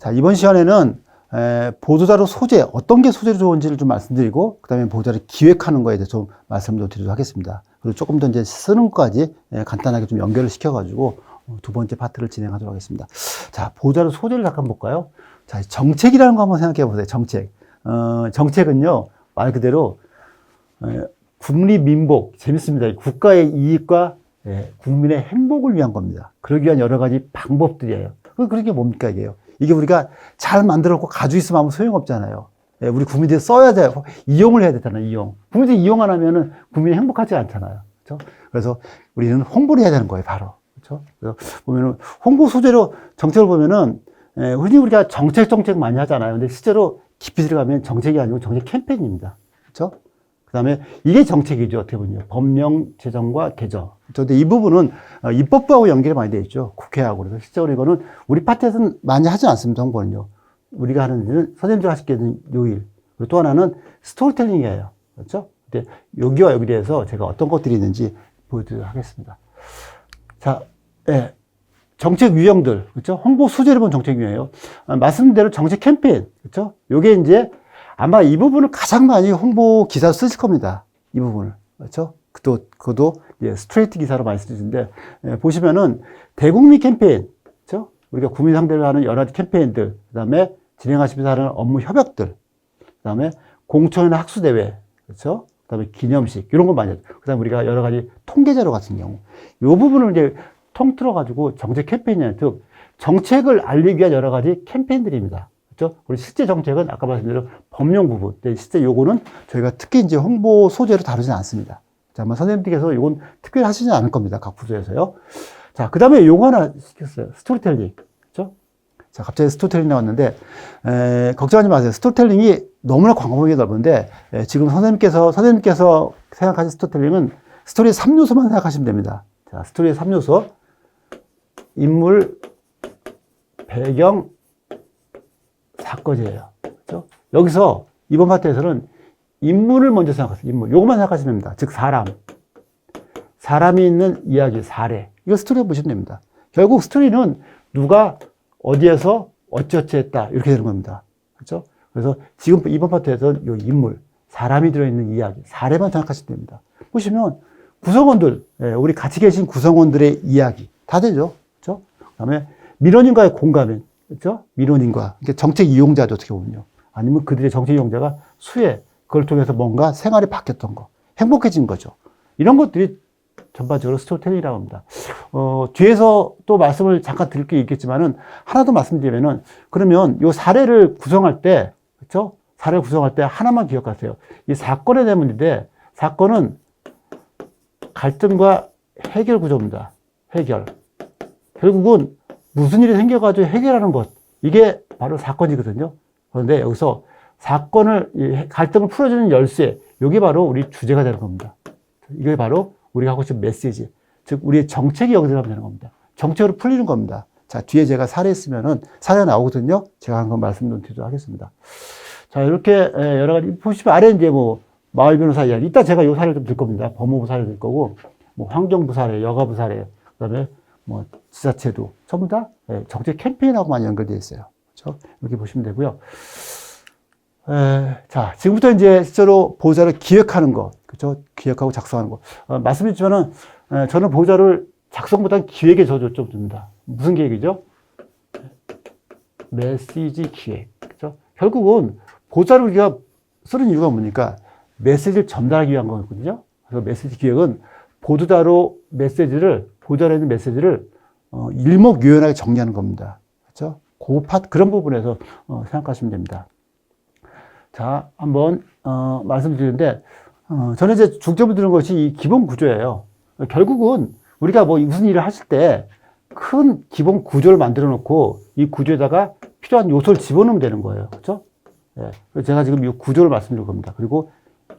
자, 이번 시간에는 보도자료 소재, 어떤 게 소재로 좋은지를 좀 말씀드리고, 그 다음에 보도자료 기획하는 거에 대해서 좀 말씀을 드리도록 하겠습니다. 그리고 조금 더 이제 쓰는 것까지 간단하게 좀 연결을 시켜가지고 두 번째 파트를 진행하도록 하겠습니다. 자, 보도자료 소재를 잠깐 볼까요? 자, 정책이라는 거 한번 생각해 보세요. 정책. 정책은요, 말 그대로 국리민복, 재밌습니다. 국가의 이익과 국민의 행복을 위한 겁니다. 그러기 위한 여러 가지 방법들이에요. 그게 뭡니까, 이게요? 이게 우리가 잘 만들어놓고 가지고 있으면 아무 소용없잖아요. 우리 국민들이 써야 돼요. 이용을 해야 되잖아요, 이용. 국민들이 이용 안 하면은 국민이 행복하지 않잖아요. 그렇죠? 그래서 우리는 홍보를 해야 되는 거예요, 바로. 그렇죠? 그래서 보면은 홍보 소재로 정책을 보면은, 흔히 우리가 정책 많이 하잖아요. 근데 실제로 깊이 들어가면 정책이 아니고 정책 캠페인입니다. 그렇죠? 그 다음에 이게 정책이죠. 어떻게 보면요. 법령 제정과 개정. 근데 이 부분은 입법부하고 연결이 많이 되어 있죠. 국회하고. 그래서 실제로 이거는 우리 파트에서는 많이 하지 않습니다. 홍보는요. 우리가 하는 일은 선생님들 하실 게 있는 요일. 그리고 또 하나는 스토리텔링이에요. 그렇죠? 근데 여기와 여기 대해서 제가 어떤 것들이 있는지 보여드리도록 하겠습니다. 자, 정책 유형들. 그렇죠? 홍보 소재를 본 정책 유형이에요. 말씀드린 대로 정책 캠페인. 그렇죠? 요게 이제 아마 이 부분을 가장 많이 홍보 기사로 쓰실 겁니다. 이 부분을. 그렇죠? 그것도 스트레이트 기사로 많이 쓰시는데, 보시면은 대국민 캠페인. 그렇죠? 우리가 국민 상대로 하는 여러 가지 캠페인들, 그 다음에 진행하시면서 하는 업무 협약들, 그 다음에 공청회나 학수대회, 그렇죠? 그 다음에 기념식, 이런 거 많이 하죠. 그 다음에 우리가 여러 가지 통계자료 같은 경우. 이 부분을 이제 통틀어가지고 정책 캠페인이냐, 즉, 정책을 알리기 위한 여러 가지 캠페인들입니다. 그렇죠? 우리 실제 정책은 아까 말씀드린 법령 부분. 실제 요거는 저희가 특히 이제 홍보 소재로 다루진 않습니다. 자, 아마 선생님들께서 요건 특별히 하시지 않을 겁니다. 각 부서에서요. 자, 그 다음에 요거 하나 시켰어요. 스토리텔링. 그렇죠? 자, 갑자기 스토리텔링 나왔는데, 걱정하지 마세요. 스토리텔링이 너무나 광범위하게 넓은데, 지금 선생님께서 생각하신 스토리텔링은 스토리의 3요소만 생각하시면 됩니다. 자, 스토리의 3요소. 인물, 배경, 사건이에요. 그렇죠? 여기서 이번 파트에서는 인물을 먼저 생각하세요. 인물. 요것만 생각하시면 됩니다. 즉, 사람이 있는 이야기, 사례. 이거 스토리를 보시면 됩니다. 결국 스토리는 누가 어디에서 어찌어찌 했다. 이렇게 되는 겁니다. 그렇죠? 그래서 지금 이번 파트에서는 요 인물, 사람이 들어있는 이야기, 사례만 생각하시면 됩니다. 보시면 구성원들, 우리 같이 계신 구성원들의 이야기 다 되죠. 그렇죠? 그 다음에 민원인과의 공감인. 그렇죠? 민원인과 정책 이용자도 어떻게 보면요. 아니면 그들의 정책 이용자가 수혜, 그걸 통해서 뭔가 생활이 바뀌었던 거, 행복해진 거죠. 이런 것들이 전반적으로 스토리텔링이라고 합니다. 뒤에서 또 말씀을 잠깐 드릴 게 있겠지만은 하나 더 말씀드리면은 그러면 이 사례를 구성할 때, 그렇죠? 사례를 구성할 때 하나만 기억하세요. 이 사건의 대문인데 사건은 갈등과 해결 구조입니다. 해결. 결국은 무슨 일이 생겨가지고 해결하는 것. 이게 바로 사건이거든요. 그런데 여기서 갈등을 풀어주는 열쇠. 이게 바로 우리 주제가 되는 겁니다. 이게 바로 우리가 하고 싶은 메시지. 즉, 우리의 정책이 여기 들어가면 되는 겁니다. 정책으로 풀리는 겁니다. 자, 뒤에 제가 사례 있으면은 사례가 나오거든요. 제가 한 번 말씀 좀 드리도록 하겠습니다. 자, 이렇게 여러 가지, 보시면 아래 이제 마을 변호사 이야기. 이따 제가 요 사례를 좀 들 겁니다. 법무부 사례 들 거고, 환경부 사례, 여가부 사례, 그 다음에 지자체도 전부 다 정책 캠페인하고 많이 연결되어 있어요. 그렇죠? 이렇게 보시면 되고요. 자, 지금부터 이제 실제로 보호자를 기획하는 거, 그렇죠? 기획하고 작성하는 거. 말씀드렸지만은 저는 보호자를 작성보다는 기획에 좀 듭니다. 무슨 기획이죠? 메시지 기획. 그렇죠? 결국은 보호자를 우리가 쓰는 이유가 뭡니까? 메시지를 전달하기 위한 거거든요. 그래서 메시지 기획은 보도자료 메시지를, 보도자료에 있는 메시지를 일목요연하게 정리하는 겁니다. 그렇죠? 그런 부분에서 생각하시면 됩니다. 자, 한번 말씀드리는데 저는 이제 중점을 두는 것이 이 기본 구조예요. 결국은 우리가 무슨 일을 하실 때 큰 기본 구조를 만들어 놓고 이 구조에다가 필요한 요소를 집어넣으면 되는 거예요. 그렇죠? 그래서 제가 지금 이 구조를 말씀드릴 겁니다. 그리고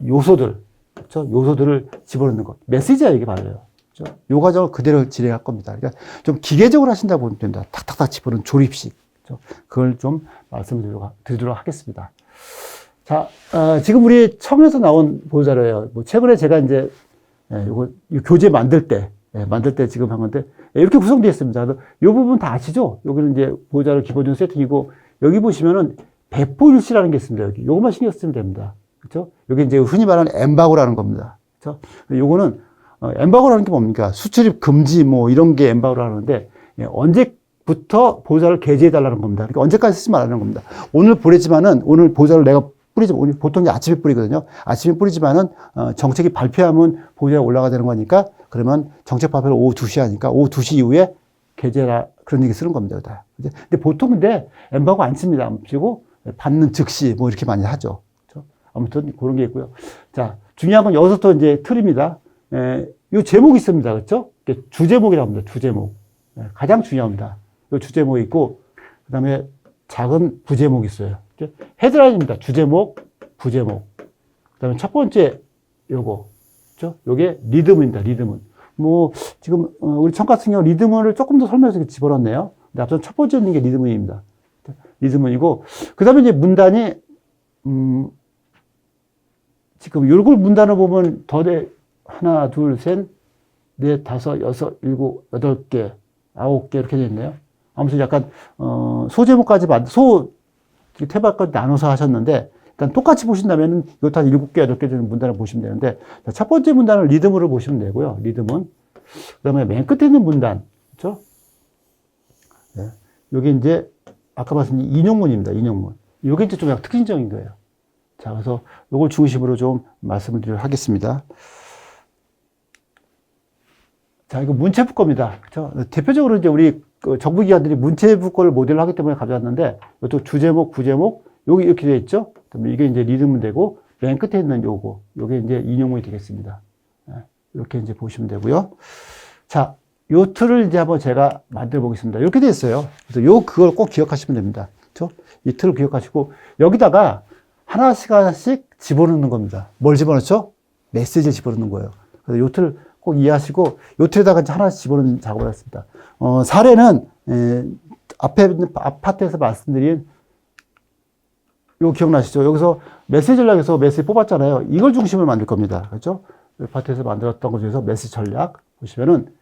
요소들, 그렇죠? 요소들을 집어넣는 것. 메시지야, 이게 바로요. 그렇죠? 요 과정을 그대로 진행할 겁니다. 그러니까 좀 기계적으로 하신다고 보면 됩니다. 탁탁탁 집어넣는 조립식. 그렇죠? 그걸 좀 말씀드리도록 하겠습니다. 자, 지금 우리 처음에서 나온 보도자료예요. 최근에 제가 이제, 이 교재 만들 때 지금 한 건데, 이렇게 구성되어 있습니다. 이 부분 다 아시죠? 여기는 이제 보도자료 기본적인 세팅이고, 여기 보시면은 배포일시라는 게 있습니다. 여기. 요것만 신경 쓰면 됩니다. 그렇죠? 여기 이제 흔히 말하는 엠바고라는 겁니다. 그렇죠? 요거는 엠바고라는 게 뭡니까? 수출입 금지 뭐 이런 게 엠바고라 하는데 언제부터 보호자를 게재해달라는 겁니다. 그러니까 언제까지 쓰지 말라는 겁니다. 오늘 보냈지만은 오늘 보호자를 내가 뿌리지만 오늘 보통 이제 아침에 뿌리거든요. 아침에 뿌리지만은 정책이 발표하면 보호자가 올라가야 되는 거니까 그러면 정책 발표를 오후 2시 하니까 오후 2시 이후에 게재라 그런 얘기 쓰는 겁니다. 다. 근데 보통 근데 엠바고 안 씁니다. 안 쓰고 받는 즉시 뭐 이렇게 많이 하죠. 그렇죠? 아무튼 그런 게 있고요. 자, 중요한 건 여기서부터 이제 틀입니다. 요 제목이 있습니다. 그렇죠? 주제목이라고 합니다. 주제목. 가장 중요합니다. 요 제목이 있고 그다음에 작은 부제목이 있어요. 헤드라인입니다. 주제목, 부제목. 그다음에 첫 번째 요거. 그렇죠? 요게 리듬입니다. 리듬은. 뭐 지금 우리 청 같은 경우 리듬을 조금 더 설명해서 집어넣었네요. 근데 앞선 첫 번째 있는 게 리듬문입니다. 리듬문이고 그다음에 이제 문단이 지금 요걸 문단을 보면 더대 하나, 둘, 셋, 넷, 다섯, 여섯, 일곱, 여덟 개, 아홉 개 이렇게 되어 있네요. 아무튼 약간 소제목까지 태박까지 나눠서 하셨는데 일단 똑같이 보신다면은 이거 다 7개, 8개 되는 문단을 보시면 되는데 첫 번째 문단을 리듬으로 보시면 되고요. 리듬은 그다음에 맨 끝에 있는 문단, 그렇죠? 네. 요게 이제 아까 말씀드린 인용문입니다. 인용문. 요게 이제 좀 약간 특징적인 거예요. 자, 그래서 요걸 중심으로 좀 말씀을 드리도록 하겠습니다. 자, 이거 문체부 겁니다. 그렇죠? 대표적으로 이제 우리 정부기관들이 문체부 거를 모델로 하기 때문에 가져왔는데, 이것도 주제목, 부제목, 여기 이렇게 되어 있죠? 그러면 이게 이제 리듬문 되고, 맨 끝에 있는 요게 이제 인용문이 되겠습니다. 이렇게 이제 보시면 되고요. 자, 요 틀을 이제 한번 제가 만들어 보겠습니다. 이렇게 되어 있어요. 그래서 그걸 꼭 기억하시면 됩니다. 그렇죠? 이 틀을 기억하시고, 여기다가 하나씩 집어넣는 겁니다. 뭘 집어넣죠? 메시지를 집어넣는 거예요. 그래서 요 틀을 꼭 이해하시고, 요 틀에다가 이제 하나씩 집어넣는 작업을 했습니다. 사례는, 아파트에서 말씀드린, 요 기억나시죠? 여기서 메시지 전략에서 메시지 뽑았잖아요. 이걸 중심으로 만들 겁니다. 그렇죠? 아파트에서 만들었던 것 중에서 메시지 전략 보시면은,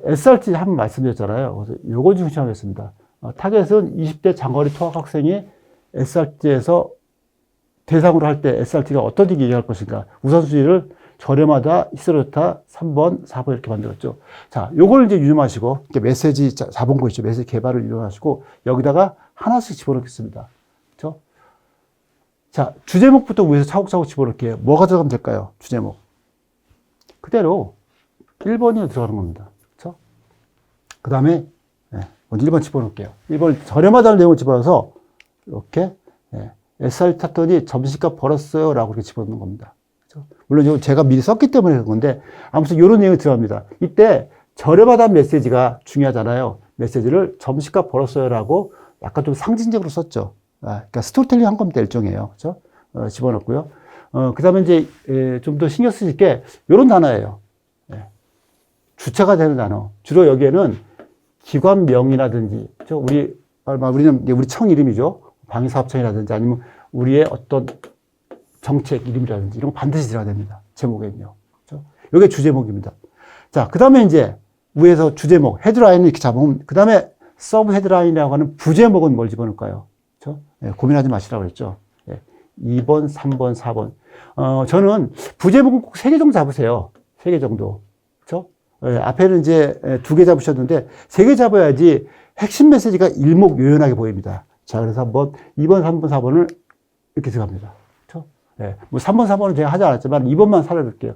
SRT 한번 말씀드렸잖아요. 그래서 요걸 중심으로 했습니다. 타겟은 20대 장거리 통학 학생이 SRT에서 대상으로 할 때 SRT가 어떤 얘기 얘기할 것인가. 우선순위를 저렴하다, 시세로 좋다, 3번, 4번 이렇게 만들었죠. 자, 요걸 이제 유념하시고, 이렇게 메시지 자본고 있죠. 메시지 개발을 유념하시고, 여기다가 하나씩 집어넣겠습니다. 그렇죠? 자, 주제목부터 위에서 차곡차곡 집어넣을게요. 뭐가 들어가면 될까요? 주제목. 그대로 1번이 들어가는 겁니다. 그렇죠? 그 다음에, 먼저 1번 집어넣을게요. 1번 저렴하다는 내용을 집어넣어서, 이렇게, SRT 탔더니 점심값 벌었어요. 라고 이렇게 집어넣는 겁니다. 물론 이거 제가 미리 썼기 때문에 그런 건데 아무튼 이런 내용이 들어갑니다. 이때 저렴하다는 메시지가 중요하잖아요. 메시지를 점심값 벌었어요라고 약간 좀 상징적으로 썼죠. 그러니까 스토리텔링 한 겁니다. 일종이에요. 그렇죠? 집어넣고요. 그다음에 이제 좀 더 신경 쓰실 게 이런 단어예요. 주체가 되는 단어. 주로 여기에는 기관명이라든지, 그렇죠? 우리는 우리 청 이름이죠. 방위사업청이라든지 아니면 우리의 어떤 정책 이름이라든지 이런 거 반드시 들어가야 됩니다. 제목에는요. 그렇죠? 이게 주제목입니다. 자, 그 다음에 이제 위에서 주제목, 헤드라인을 이렇게 잡으면, 그 다음에 서브 헤드라인이라고 하는 부제목은 뭘 집어넣을까요? 그렇죠? 고민하지 마시라고 그랬죠. 2번, 3번, 4번. 저는 부제목은 꼭 3개 정도 잡으세요. 3개 정도. 그렇죠? 앞에는 이제 2개 잡으셨는데 3개 잡아야지 핵심 메시지가 일목요연하게 보입니다. 자, 그래서 한번 2번, 3번, 4번을 이렇게 들어갑니다. 뭐 3번, 4번은 제가 하지 않았지만 2번만 살려볼게요.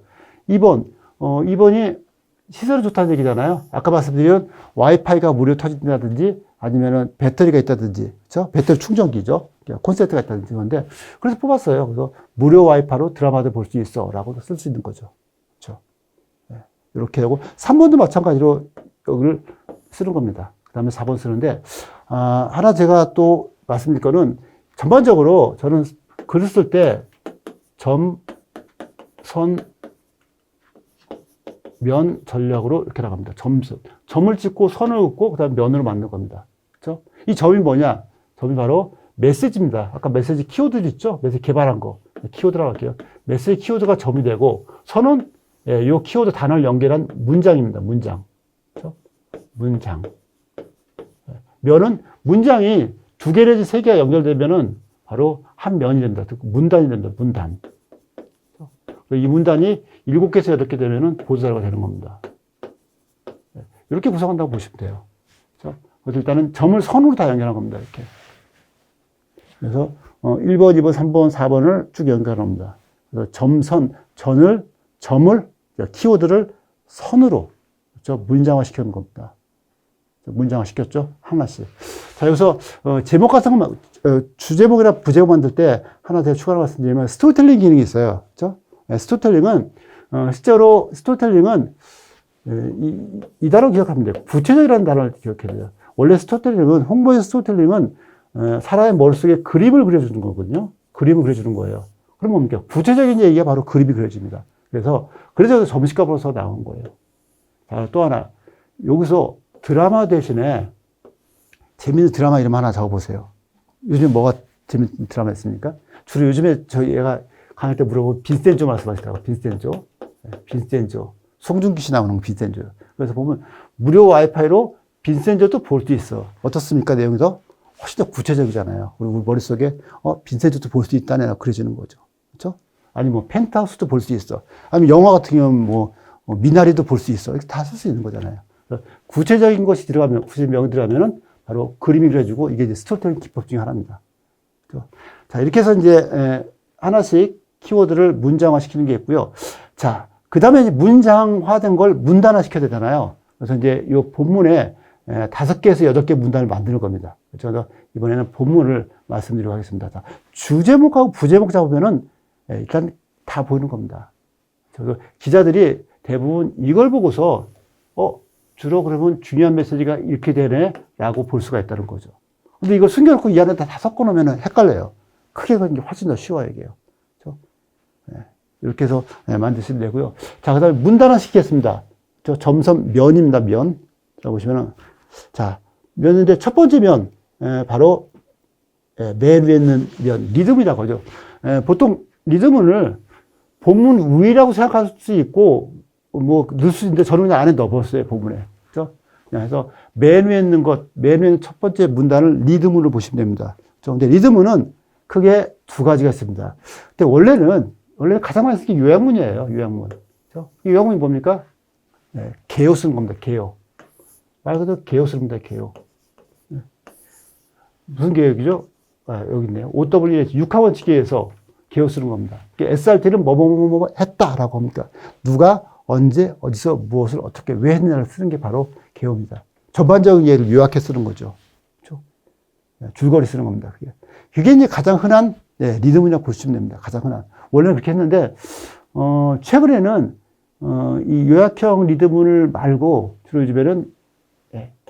2번이 시설이 좋다는 얘기잖아요. 아까 말씀드린 와이파이가 무료 터진다든지 아니면은 배터리가 있다든지, 그렇죠? 배터리 충전기죠. 콘센트가 있다든지 그런데 그래서 뽑았어요. 그래서 무료 와이파이로 드라마도 볼 수 있어라고 쓸 수 있는 거죠. 그렇죠? 이렇게 하고 3번도 마찬가지로 여기를 쓰는 겁니다. 그다음에 4번 쓰는데 하나 제가 또 말씀드릴 거는 전반적으로 저는 글을 쓸 때 점, 선, 면 전략으로 이렇게 나갑니다. 점을 찍고 선을 긋고 그다음 면으로 만든 겁니다. 그렇죠? 이 점이 뭐냐? 점이 바로 메시지입니다. 아까 메시지 키워드 있죠? 메시지 개발한 거. 키워드라고 할게요. 메시지 키워드가 점이 되고 선은 이 키워드 단어를 연결한 문장입니다. 문장. 그렇죠? 문장. 면은 문장이 두 개 내지 세 개가 연결되면은 바로 한 면이 됩니다. 문단이 됩니다. 문단. 이 문단이 7개에서 8개 되면은 보조자료가 되는 겁니다. 이렇게 구성한다고 보시면 돼요. 그래서 일단은 점을 선으로 다 연결한 겁니다. 이렇게. 그래서 1번, 2번, 3번, 4번을 쭉 연결합니다. 그래서 점을, 키워드를 선으로 문장화 시키는 겁니다. 문장화 시켰죠? 하나씩. 자, 여기서 제목 같은 거, 주제목이나 부제목 만들 때 하나 더 추가로 말씀드리면 스토리텔링 기능이 있어요. 그렇죠? 스토리텔링은 실제로 스토리텔링은 이 단어 기억하면 돼요. 구체적이라는 단어를 기억해야 돼요. 원래 스토리텔링은, 홍보에서 스토리텔링은 사람의 머릿속에 그림을 그려주는 거거든요. 그림을 그려주는 거예요. 그럼 뭡니까? 구체적인 얘기가 바로 그림이 그려집니다. 그래서 점심값으로서 나온 거예요. 자, 또 하나. 여기서 드라마 대신에 재밌는 드라마 이름 하나 적어보세요. 요즘 뭐가 재밌는 드라마 있습니까? 주로 요즘에 저희 애가 강의 때 물어보고 빈센조 말씀하시더라고요. 빈센조. 송중기 씨 나오는 거 빈센조. 그래서 보면 무료 와이파이로 빈센조도 볼 수 있어. 어떻습니까? 내용이 더 훨씬 더 구체적이잖아요. 그리고 우리 머릿속에 빈센조도 볼 수 있다네 그려지는 거죠. 그렇죠? 아니 뭐 펜트하우스도 볼 수 있어. 아니면 영화 같은 경우는 미나리도 볼 수 있어. 이렇게 다 쓸 수 있는 거잖아요. 구체적인 것이 들어가면, 구체적인 명이 들어가면은 바로 그림이 그려지고 이게 이제 스토리텔링 기법 중에 하나입니다. 그렇죠? 자, 이렇게 해서 이제 하나씩 키워드를 문장화 시키는 게 있고요. 자, 그 다음에 이제 문장화된 걸 문단화 시켜야 되잖아요. 그래서 이제 이 본문에 5개에서 8개 문단을 만드는 겁니다. 그래서 이번에는 본문을 말씀드리도록 하겠습니다. 자, 주제목하고 부제목 잡으면은 일단 다 보이는 겁니다. 그래서 기자들이 대부분 이걸 보고서 주로 그러면 중요한 메시지가 이렇게 되네 라고 볼 수가 있다는 거죠. 근데 이걸 숨겨놓고 이 안에 다 섞어 놓으면 헷갈려요. 크게 그런 게 훨씬 더 쉬워요, 이게요. 그렇죠? 네. 이렇게 해서 만드시면 되고요. 자, 그 다음에 문단화 시키겠습니다. 점선 면입니다, 면. 자, 보시면은. 자, 면인데 첫 번째 면, 바로 맨 위에 있는 면, 리듬이라고 하죠. 보통 리듬을 본문 위라고 생각할 수 있고, 넣을 수 있는데 저는 그냥 안에 넣어봤어요, 본문에. 그죠? 그래서 맨 위에 있는 맨 위에 있는 첫 번째 문단을 리듬으로 보시면 됩니다. 근데 리듬은 크게 두 가지가 있습니다. 근데 원래는 가장 많이 쓰는 게 요약문이에요, 요약문. 그죠? 이 요약문이 뭡니까? 개요 쓰는 겁니다, 개요. 말 그대로 개요 쓰는 겁니다, 개요. 무슨 개요이죠? 여기 있네요. OWS 6하원칙에서 개요 쓰는 겁니다. SRT는 뭐뭐뭐뭐 했다라고 합니까? 누가 언제, 어디서, 무엇을, 어떻게, 왜 했느냐를 쓰는 게 바로 개요입니다. 전반적인 예를 요약해 쓰는 거죠. 그렇죠? 줄거리 쓰는 겁니다. 그게 이제 가장 흔한 리듬이라고 보시면 됩니다. 가장 흔한. 원래는 그렇게 했는데, 최근에는, 이 요약형 리듬을 말고, 주로 요즘에는,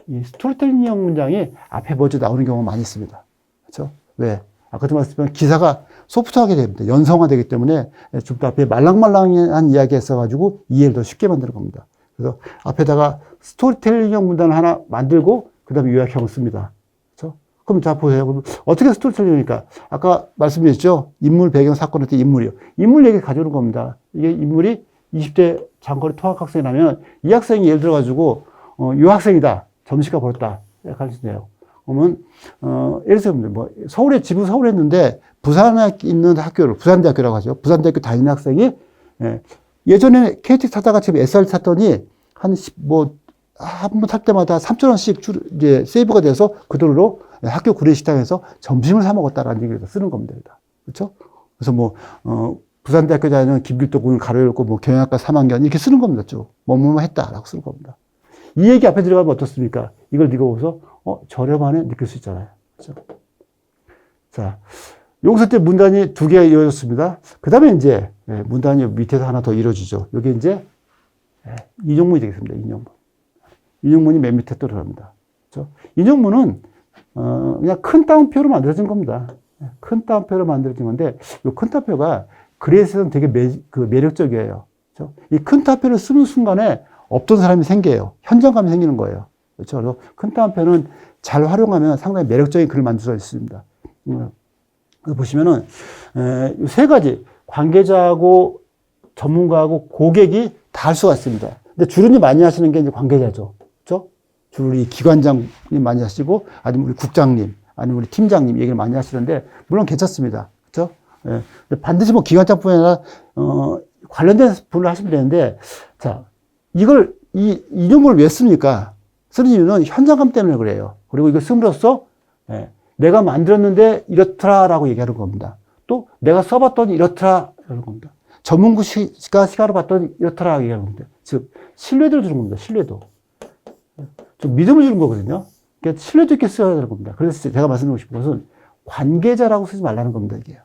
이 스토리텔링형 문장이 앞에 먼저 나오는 경우가 많이 있습니다. 그렇죠? 왜? 아까도 말씀드렸지만 기사가 소프트하게 됩니다. 연성화되기 때문에 좀 더 앞에 말랑말랑한 이야기 했어가지고 이해를 더 쉽게 만드는 겁니다. 그래서 앞에다가 스토리텔링형 문단을 하나 만들고 그 다음에 요약형을 씁니다. 그렇죠? 그럼 자 보세요. 어떻게 스토리텔링이니까 아까 말씀드렸죠. 인물 배경 사건할 때 인물이요. 인물 얘기 가져오는 겁니다. 이게 인물이 20대 장거리 통학학생이라면 이 학생이 예를 들어가지고 이 학생이다. 점심값 벌었다. 할 수 있네요. 그러면, 예를 들면, 집을 서울에 있는데, 부산에 있는 학교를, 부산대학교라고 하죠. 부산대학교 다니는 학생이, 예전에 KTX 타다가 지금 SRT 탔더니, 한 번 탈 때마다 3,000원씩 이제 세이브가 돼서 그 돈으로 학교 구내식당에서 점심을 사 먹었다라는 얘기를 쓰는 겁니다. 그렇죠? 그래서 부산대학교 다니는 김길도 군을 가로 열고 경영학과 3학년 이렇게 쓰는 겁니다. 쭉. 뭐뭐 했다라고 쓰는 겁니다. 이 얘기 앞에 들어가면 어떻습니까? 이걸 읽어보고서, 저렴하네 느낄 수 있잖아요. 그렇죠? 자, 여기서 때 문단이 2개가 이루어졌습니다. 그 다음에 이제, 문단이 밑에서 하나 더 이루어지죠. 여기 이제, 인용문이 되겠습니다. 인용문. 인용문이 맨 밑에 또 들어갑니다. 그렇죠? 인용문은, 그냥 큰 따옴표로 만들어진 겁니다. 큰 따옴표로 만들어진 건데, 이 큰 따옴표가 글에서는 되게 매력적이에요. 그렇죠? 이 큰 따옴표를 쓰는 순간에 없던 사람이 생겨요. 현장감이 생기는 거예요. 그렇죠? 그래서 큰 따옴표는 잘 활용하면 상당히 매력적인 글을 만들 수 있습니다. 보시면은, 세 가지, 관계자하고 전문가하고 고객이 다 할 수가 있습니다. 근데 주로 많이 하시는 게 이제 관계자죠. 그렇죠? 주로 이 기관장님 많이 하시고, 아니면 우리 국장님, 아니면 우리 팀장님 얘기를 많이 하시는데, 물론 괜찮습니다. 그죠? 예. 반드시 뭐 기관장뿐 아니라, 관련된 분을 하시면 되는데, 자, 이 정보를 왜 씁니까? 쓰는 이유는 현장감 때문에 그래요. 그리고 이거 씀으로써, 예, 내가 만들었는데 이렇더라라고 얘기하는 겁니다. 또 내가 써봤더니 이렇더라 이런 겁니다. 전문가가 시간을 봤더니 이렇더라 얘기하는 겁니다. 즉 신뢰도를 주는 겁니다. 신뢰도. 좀 믿음을 주는 거거든요. 그러니까 신뢰도 있게 써야 되는 겁니다. 그래서 제가 말씀드리고 싶은 것은 관계자라고 쓰지 말라는 겁니다. 이게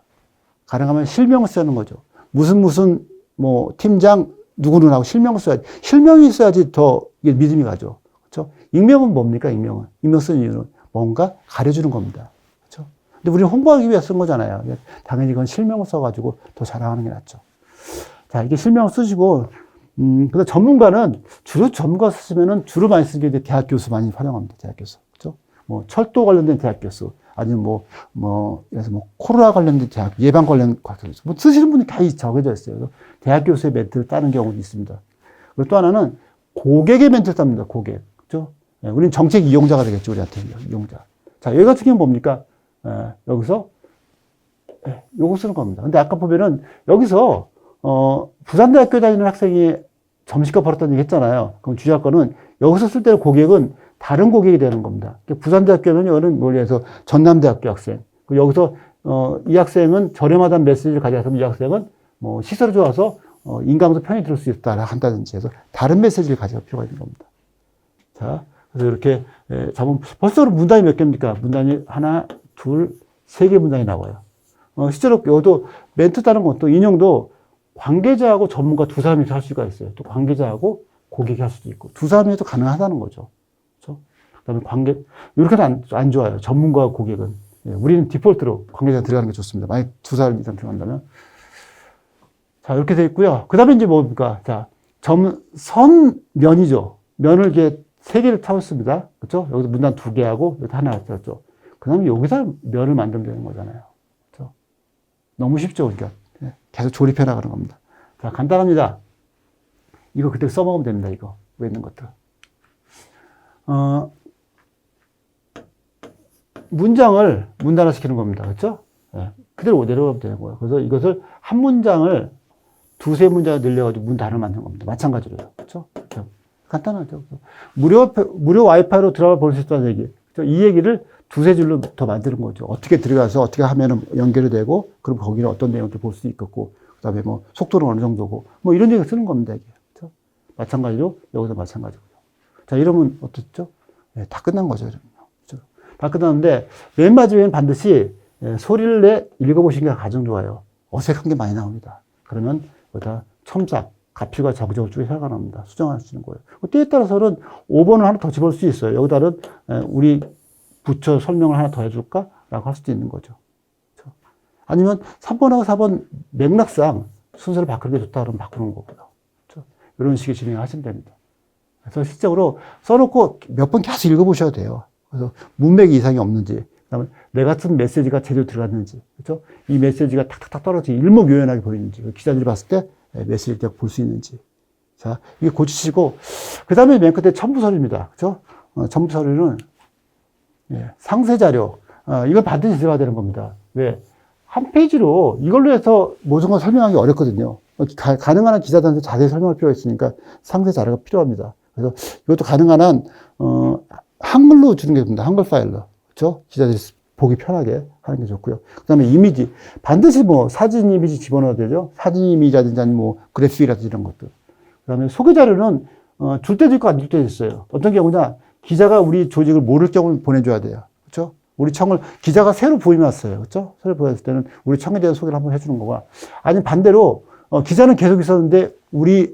가능하면 실명을 쓰는 거죠. 무슨 뭐 팀장 누구는 하고 실명을 써야지. 실명이 있어야지 더 이게 믿음이 가죠. 그렇죠? 익명은 뭡니까? 익명 쓰는 이유는 뭔가 가려주는 겁니다. 그렇죠? 근데 우리는 홍보하기 위해 쓴 거잖아요. 당연히 이건 실명을 써가지고 더 자랑하는 게 낫죠. 자, 이게 실명을 쓰시고, 근데 전문가는 주로 전문가 쓰시면은 주로 많이 쓰는 게 대학 교수 많이 활용합니다. 대학 교수. 그렇죠? 뭐 철도 관련된 대학 교수, 아니면 그래서 코로나 관련된 대학, 예방 관련 교수. 뭐 쓰시는 분이 다 정해져 있어요. 그래서 대학 교수의 멘트를 따는 경우도 있습니다. 그리고 또 하나는 고객의 멘트를 땁니다. 고객. 그렇죠? 예, 우리는 정책 이용자가 되겠죠. 우리한테는 이용자. 자, 여기 같은 경우는 뭡니까? 여기서 요거 쓰는 겁니다. 근데 아까 보면은 여기서 부산대학교 다니는 학생이 점심값 벌었다는 얘기 했잖아요. 그럼 주의할 거는 여기서 쓸 때는 고객은 다른 고객이 되는 겁니다. 부산대학교는 여기는 멀리해서 전남대학교 학생. 여기서 이 학생은 저렴하다는 메시지를 가져와서 이 학생은 뭐 시설이 좋아서 인강도 편히 들을 수 있다 한다든지 해서 다른 메시지를 가져갈 필요가 있는 겁니다. 자, 그래서 이렇게 잡으면 벌써 문단이 몇 개입니까? 문단이 하나, 둘, 세 개 문단이 나와요. 실제로 여기도 멘트 따는 것도 인용도 관계자하고 전문가 두 사람이 할 수가 있어요. 또 관계자하고 고객이 할 수도 있고 두 사람이 해도 가능하다는 거죠. 그렇죠? 그다음에 이렇게는 안 좋아요. 전문가와 고객은. 우리는 디폴트로 관계자 들어가는 게 좋습니다. 만약 두 사람 이상 들어간다면. 자, 이렇게 돼 있고요. 그 다음에 이제 뭡니까? 자, 면이죠. 면을 이렇게 세 개를 타왔습니다. 그렇죠? 여기서 문단 두 개 하고 여기 하나 탔죠. 그 다음에 여기서 면을 만들면 되는 거잖아요. 그렇죠? 너무 쉽죠, 그러니까. 계속 조립해 나가는 겁니다. 자, 간단합니다. 이거 그때 써먹으면 됩니다, 이거. 왜 있는 것들. 문장을 문단화시키는 겁니다. 그렇죠? 네. 그대로 내려가면 되는 거예요. 그래서 이것을 한 문장을 두세 문장을 늘려가지고 문단을 만드는 겁니다. 마찬가지로요. 그렇죠? 간단하죠. 무료 와이파이로 드라마 볼 수 있다는 얘기. 그렇죠? 이 얘기를 두세 줄로 더 만드는 거죠. 어떻게 들어가서 어떻게 하면 연결이 되고, 그럼 거기는 어떤 내용을 볼 수 있겠고, 그 다음에 뭐 속도는 어느 정도고, 뭐 이런 얘기 쓰는 겁니다. 이게. 그렇죠? 마찬가지로, 여기서 마찬가지고요. 자, 이러면 어떻죠? 네, 다 끝난 거죠. 그렇죠? 다 끝났는데, 맨 마지막에는 반드시 소리를 내 읽어보시는 게 가장 좋아요. 어색한 게 많이 나옵니다. 그러면 여기다 첨삭, 가필과 정적을 쭉 해가 나옵니다. 수정할 수 있는 거예요. 때에 따라서는 5번을 하나 더 집어넣을 수 있어요. 여기다는 우리 붙여 설명을 하나 더 해줄까? 라고 할 수도 있는 거죠. 그렇죠? 아니면 3번하고 4번 맥락상 순서를 바꾸는 게 좋다 그러면 바꾸는 거고요. 그렇죠? 이런 식의 진행을 하시면 됩니다. 그래서 실적으로 써놓고 몇 번 계속 읽어보셔야 돼요. 그래서 문맥이 이상이 없는지, 그다음에 내 같은 메시지가 제대로 들어갔는지, 그렇죠? 이 메시지가 탁탁탁 떨어지게 일목요연하게 보이는지, 기자들이 봤을 때 메시지를 볼 수 있는지. 자, 이게 고치시고, 그 다음에 맨 끝에 첨부서류입니다. 그렇죠? 첨부서류는 상세 자료, 이걸 반드시 들어가야 되는 겁니다. 왜? 한 페이지로 이걸로 해서 모든 걸 설명하기 어렵거든요. 가능한 한 기자들한테 자세히 설명할 필요가 있으니까 상세 자료가 필요합니다. 그래서 이것도 가능한 한, 한글로 주는 게 됩니다. 한글 파일로. 그렇죠? 기자들이 보기 편하게 하는 게 좋고요. 그 다음에 이미지. 반드시 뭐 사진 이미지 집어넣어야 되죠. 사진 이미지라든지 아니면 뭐 그래픽이라든지 이런 것들. 그 다음에 소개 자료는, 줄 때도 있고 안 줄 때도 있어요. 어떤 경우냐. 기자가 우리 조직을 모를 경우는 보내줘야 돼요. 그렇죠? 우리 청을 기자가 새로 부임했어요. 그렇죠? 새로 부임했을 때는 우리 청에 대한 소개를 한번 해주는 거가, 아니면 반대로 기자는 계속 있었는데 우리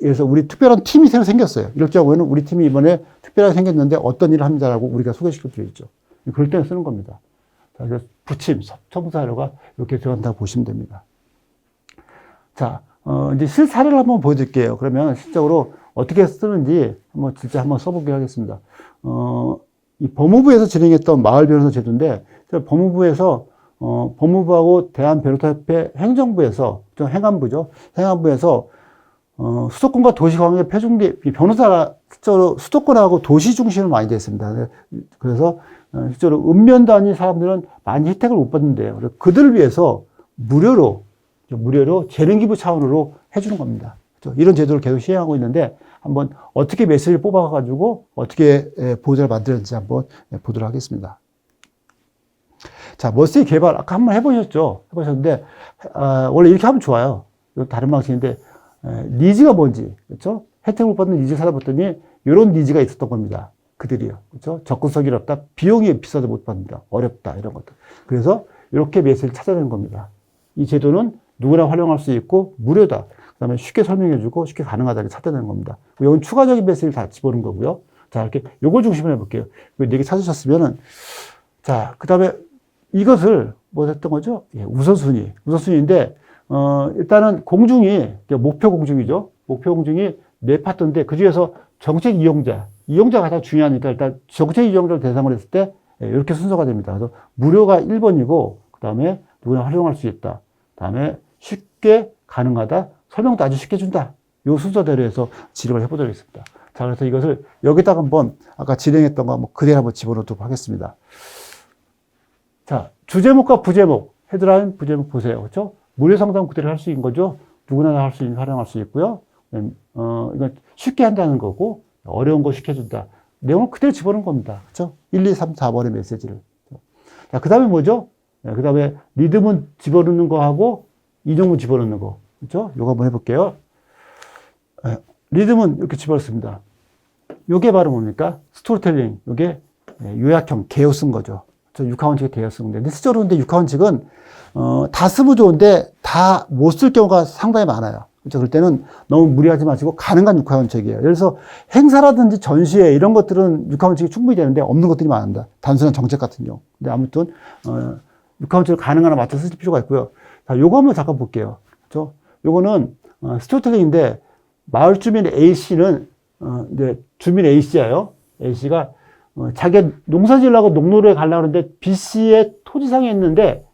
특별한 팀이 새로 생겼어요. 이럴 경우에는 우리 팀이 이번에 특별하게 생겼는데 어떤 일을 합니다라고 우리가 소개시켜 드리죠. 그럴 때는 쓰는 겁니다. 자, 그래서 부침, 첨부사료가 이렇게 들어간다고 보시면 됩니다. 자, 이제 실사례를 한번 보여드릴게요. 그러면 실적으로 어떻게 쓰는지 한번 써보기로 하겠습니다. 이 법무부에서 진행했던 마을변호사 제도인데, 법무부에서, 법무부하고 대한변호사협회 행정부에서, 행안부죠. 행안부에서, 수도권과 도시관계 표준계, 변호사가 실제로 수도권하고 도시 중심으로 많이 되어 있습니다. 그래서 실제로 읍면단위 사람들은 많이 혜택을 못 받는데요. 그래서 그들을 위해서 무료로 재능기부 차원으로 해주는 겁니다. 그렇죠? 이런 제도를 계속 시행하고 있는데 한번 어떻게 메시지를 뽑아가지고 어떻게 보호자를 만드는지 한번 보도록 하겠습니다. 자, 머스의 개발 아까 한번 해보셨는데 원래 이렇게 하면 좋아요. 다른 방식인데 니즈가 뭔지, 그렇죠? 혜택을 받는 니즈 찾아봤더니 이런 니즈가 있었던 겁니다. 그들이요, 그렇죠? 접근성이 어렵다, 비용이 비싸도 못 받는다, 어렵다 이런 것들. 그래서 이렇게 메시지를 찾아내는 겁니다. 이 제도는 누구나 활용할 수 있고 무료다. 그다음에 쉽게 설명해주고 쉽게 가능하다를 찾아내는 겁니다. 이건 추가적인 메시지를 다 집어넣은 거고요. 자, 이렇게 요걸 중심으로 해볼게요. 네 개 찾으셨으면은 자, 그다음에 이것을 뭐 했던 거죠? 예, 우선순위인데 일단은 공중이 목표 공중이죠. 목표 공중이 네 파트인데 그 중에서 정책 이용자가 가장 중요하니까 일단 정책 이용자를 대상으로 했을 때 이렇게 순서가 됩니다. 그래서 무료가 1번이고 그다음에 누구나 활용할 수 있다. 그다음에 쉽게 가능하다. 설명도 아주 쉽게 준다. 요 순서대로 해서 진행을 해보도록 하겠습니다. 자, 그래서 이것을 여기다가 한번 아까 진행했던 거 한번 그대로 한번 집어넣도록 하겠습니다. 자, 주제목과 부제목, 헤드라인, 부제목 보세요. 그렇죠? 무료 상담 그대로 할 수 있는 거죠. 누구나 활용할 수 있고요. 이건 쉽게 한다는 거고 어려운 거 쉽게 준다. 내용을 그대로 집어넣은 겁니다. 그렇죠? 1, 2, 3, 4번의 메시지를. 자, 그 다음에 뭐죠? 그 다음에 리듬은 집어넣는 거 하고 인용문 집어넣는 거. 그렇죠? 요거 한번 해볼게요. 리듬은 이렇게 집어넣습니다. 요게 바로 뭡니까? 스토리텔링. 요게 요약형, 개요 쓴 거죠. 6하원칙의 대여 쓴 건데, 실제로 근데 6하원칙은, 다 쓰면 좋은데, 다 못 쓸 경우가 상당히 많아요. 그렇죠? 그럴 때는 너무 무리하지 마시고, 가능한 6하원칙이에요. 예를 들어서, 행사라든지 전시회, 이런 것들은 6하원칙이 충분히 되는데, 없는 것들이 많습니다. 단순한 정책 같은 경우. 근데 아무튼, 6하원칙을 가능하나 맞춰 쓰실 필요가 있고요. 자, 요거 한번 잠깐 볼게요. 그렇죠? 요거는, 스토리텔링인데, 마을 주민 A씨는, 이제 주민 A씨예요. A씨가, 자기가 농사 지으려고 농로에 가려고 하는데 B씨의 토지상에 있는데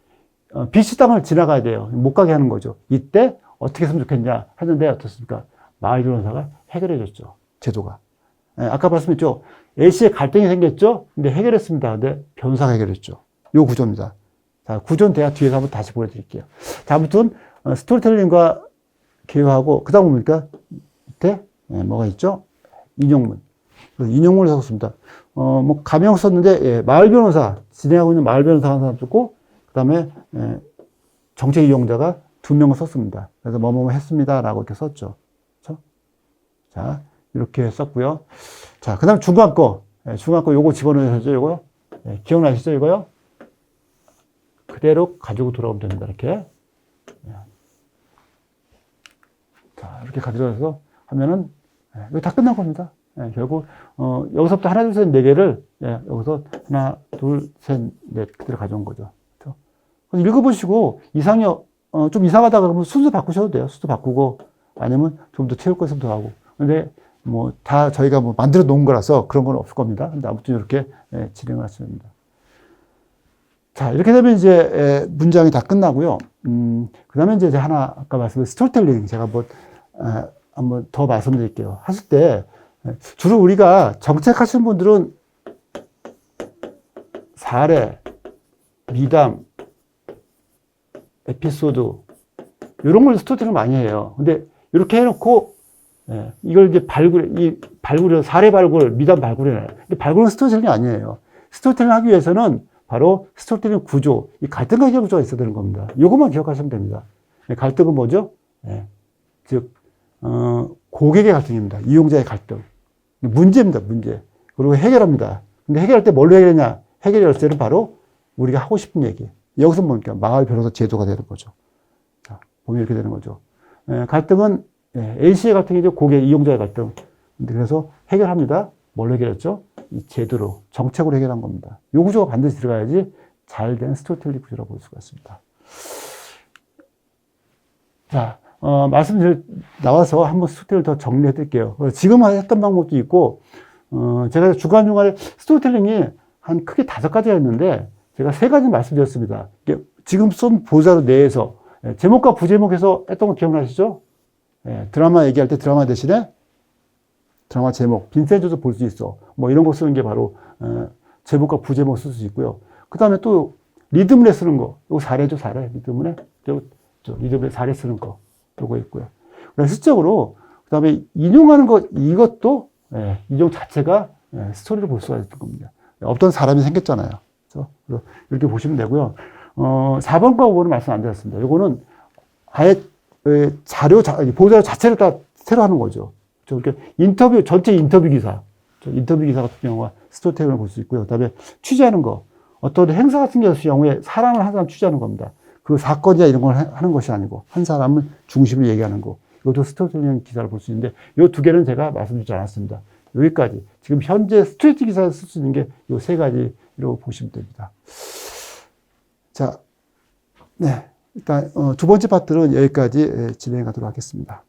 B씨 땅을 지나가야 돼요. 못 가게 하는 거죠. 이때 어떻게 했으면 좋겠냐 하는데 어떻습니까? 마을 변호사가 해결해 줬죠. 제도가. 아까 말씀했죠. A씨의 갈등이 생겼죠. 근데 해결했습니다. 근데 변호사가 해결했죠. 요 구조입니다. 자, 구조는 제가 뒤에서 한번 다시 보여드릴게요. 자, 아무튼 스토리텔링과 개요하고 그 다음 뭡니까? 밑에 뭐가 있죠? 인용문. 인용문을 썼습니다. 뭐, 가명 썼는데, 예, 마을 변호사, 진행하고 있는 마을 변호사 한 사람 썼고, 그 다음에, 정책 이용자가 2명을 썼습니다. 그래서 뭐뭐 했습니다. 라고 이렇게 썼죠. 그렇죠? 자, 이렇게 썼고요. 자, 그 다음 중간 거. 중간 거 요거 집어넣으셨죠? 요거? 기억나시죠? 이거요? 그대로 가지고 돌아오면 됩니다. 이렇게. 자, 이렇게 가져가서 하면은, 이거 다 끝난 겁니다. 결국, 여기서부터 하나, 둘, 셋, 네 개를, 여기서 하나, 둘, 셋, 넷, 그대로 가져온 거죠. 그렇죠? 읽어보시고, 좀 이상하다 그러면 순서 바꾸셔도 돼요. 순서 바꾸고, 아니면 좀 더 채울 거 있으면 더 하고. 근데, 뭐, 다 저희가 뭐 만들어 놓은 거라서 그런 건 없을 겁니다. 근데 아무튼 이렇게 진행을 하시면 됩니다. 자, 이렇게 되면 이제, 문장이 다 끝나고요. 그 다음에 이제 하나, 아까 말씀드린 스토리텔링, 제가 한번 더 말씀드릴게요. 하실 때, 주로 우리가 정책하시는 분들은 사례, 미담, 에피소드 이런 걸 스토리텔링 많이 해요. 근데 이렇게 해놓고 이걸 이제 발굴, 사례 발굴, 미담 발굴이에요. 근데 발굴은 스토리텔링이 아니에요. 스토리텔링 하기 위해서는 바로 스토리텔링 구조, 이 갈등과 해결 구조가 있어야 되는 겁니다. 이것만 기억하시면 됩니다. 갈등은 뭐죠? 즉 고객의 갈등입니다. 이용자의 갈등. 문제입니다, 문제. 그리고 해결합니다. 근데 해결할 때 뭘로 해결하냐? 해결 열쇠는 바로 우리가 하고 싶은 얘기. 여기서 뭡니까? 마을 변호사 제도가 되는 거죠. 자, 보면 이렇게 되는 거죠. 갈등은, A씨의 갈등이죠. 고객, 이용자의 갈등. 그래서 해결합니다. 뭘로 해결했죠? 이 제도로, 정책으로 해결한 겁니다. 이 구조가 반드시 들어가야지 잘 된 스토리텔링 구조라고 볼 수가 있습니다. 자, 나와서 한번 스토리텔링을 더 정리해 드릴게요. 지금 했던 방법도 있고, 제가 중간중간에 스토리텔링이 한 크게 5가지가 있는데, 제가 3가지 말씀드렸습니다. 지금 쓴 보자료 내에서, 제목과 부제목에서 했던 거 기억나시죠? 드라마 얘기할 때 드라마 대신에, 드라마 제목, 빈센조도 볼 수 있어. 뭐 이런 거 쓰는 게 바로, 제목과 부제목 쓸 수 있고요. 그 다음에 또 리듬에 쓰는 거. 이거 사례죠, 사례. 리듬에. 리듬에 사례 쓰는 거. 요거 있고요. 실적으로, 그 다음에 인용하는 거, 이것도, 인용 자체가 스토리를 볼 수가 있는 겁니다. 없던 사람이 생겼잖아요. 그래서 이렇게 보시면 되고요. 4번과 5번은 말씀 안 드렸습니다. 요거는 아예 보도자료 자체를 다 새로 하는 거죠. 그러니까 전체 인터뷰 기사 같은 경우가 스토리텔링을 볼 수 있고요. 그 다음에 취재하는 거. 어떤 행사 같은 경우에 사람을 한 사람 취재하는 겁니다. 그 사건이나 이런 걸 하는 것이 아니고, 한 사람을 중심으로 얘기하는 거. 이것도 스토리텔링 기사를 볼 수 있는데, 이 두 개는 제가 말씀드리지 않았습니다. 여기까지. 지금 현재 스트레이트 기사를 쓸 수 있는 게 이 세 가지로 보시면 됩니다. 자, 네. 일단, 두 번째 파트는 여기까지 진행하도록 하겠습니다.